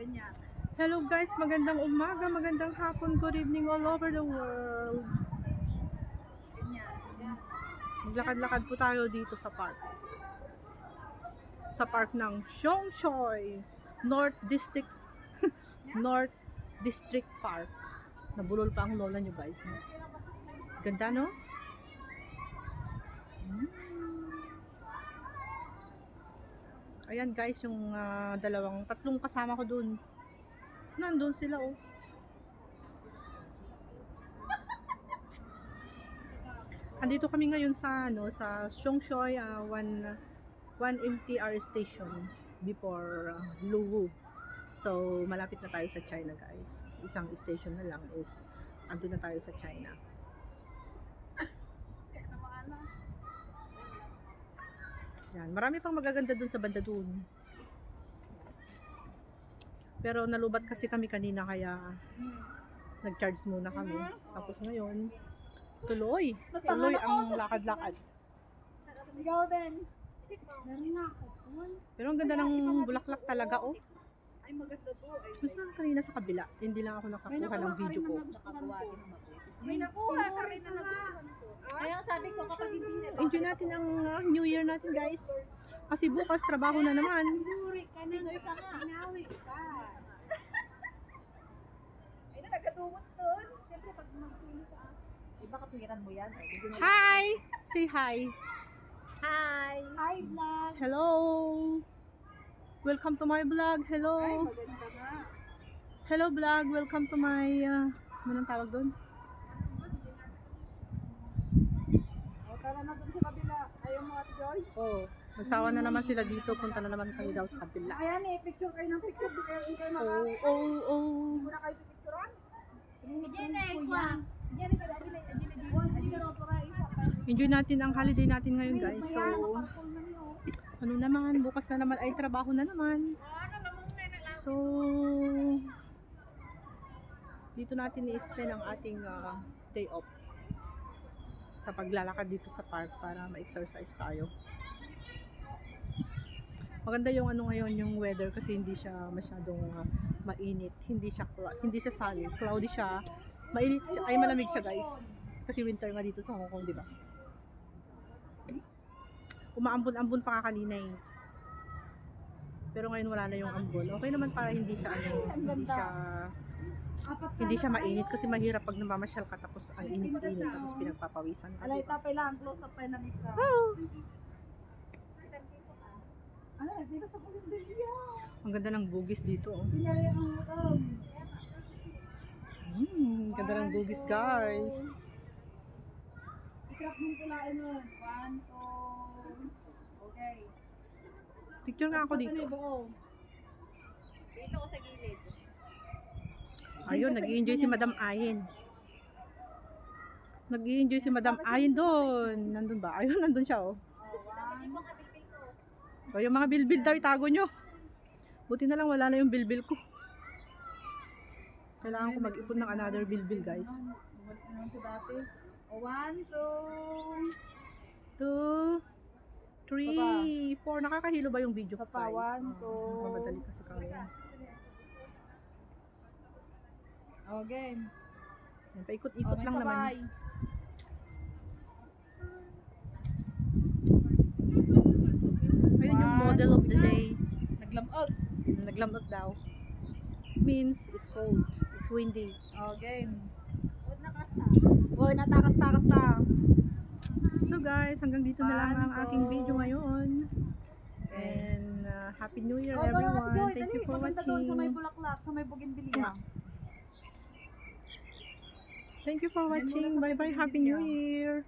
Ganyan. Hello guys, magandang umaga, magandang hapon, good evening all over the world. Ganyan. Maglakad-lakad po tayo dito sa park. Sa park ng Xiongchoy North District North District Park. Nabulol pa ang lola nyo guys. Ganda no? Ayan guys, yung tatlong kasama ko dun. Nandun sila oh. Andito kami ngayon sa sa Xiongchoy 1 MTR station before Luwu. So malapit na tayo sa China guys. Isang station na lang is andun na tayo sa China. Yan, marami pang magaganda dun sa banda dun. Pero nalubat kasi kami kanina kaya nag-charge muna kami. Tapos ngayon, tuloy ang lakad-lakad. Ikaw din. Pero ang ganda ng bulaklak talaga oh. Ay maganda to. Gusto lang kanina sa kabila. Hindi lang ako nakakuha ng video ko. May nakuha ka rin na nagustuhan ko. Kaya sabi ko kapag hindi na. Enjoy natin ang New Year natin guys. Kasi bukas trabaho na naman. Pinoy ka nga. Pinawi ka. Ay na nagkadumot doon. Siyempre pag magpili ka. Iba katwiran mo yan. Hi! Say hi. Hi! Hi vlog! Hello! Welcome to my vlog. Hello! Ay maganda nga. Hello vlog. Welcome to my anong tawag doon? O tara na doon sa kabila. Ayaw mo at Joy? Oh, nagsawa na naman sila dito. Punta na naman kami daw sa kabila. Ayan eh, picture kayo ng picture. Di kayo hindi kayo maka... Oh. Hindi mo na kayo pipicturan? Hindi ka rotoray. Enjoy natin ang holiday natin ngayon guys. So, ano naman, bukas na naman ay trabaho na naman. So, dito natin i-spend ang ating day off sa paglalakad dito sa park para ma-exercise tayo. Maganda yung ngayon yung weather kasi hindi siya masyadong mainit, hindi siya sunny, cloudy siya. Mainit siya, ay malamig siya guys. Kasi winter nga dito sa Hong Kong, di ba? Umaambon-ambon pa nga kanina eh. Pero ngayon wala na yung ambon. Okay naman para hindi siya hindi siya mainit kasi mahirap pag namamasyal ka tapos ang init-init tapos pinagpapawisan ka. Alay, tapay lang. Close up tayo na mika. Ano, dito sa Pagimbilya. Ang ganda ng bugis dito oh. Pinyari ang utom. Ganda ng bugis guys. I-crop mong kulain nun. 1, 2. Okay. Picture nga ako dito. Dito ko sa gilid. Ayun, nag-i-enjoy si Madam Ayin. Nag-i-enjoy si Madam Ayin doon. Nandun ba? Ayun, nandun siya oh. O, yung mga bilbil daw, itago nyo. Buti na lang wala na yung bilbil ko. Kailangan ko mag-ipon ng another bilbil guys. 1, 2. 2, 3, 4. Nakakahilo ba yung video ko Sa pa, guys? 1, 2. Mamadali kasi kaya. Okay. Yan, paikot-ikot lang naman. Ayun yung model of the day. Naglamot daw. Means it's cold. It's windy. Okay. Oy, natakas-takas ta. So guys, hanggang dito na lang ang aking video ngayon. And Happy New Year everyone. Thank you for watching. Sa may bulaklak, sa may bougainvillea. Thank you for watching. Bye bye. Happy New Year.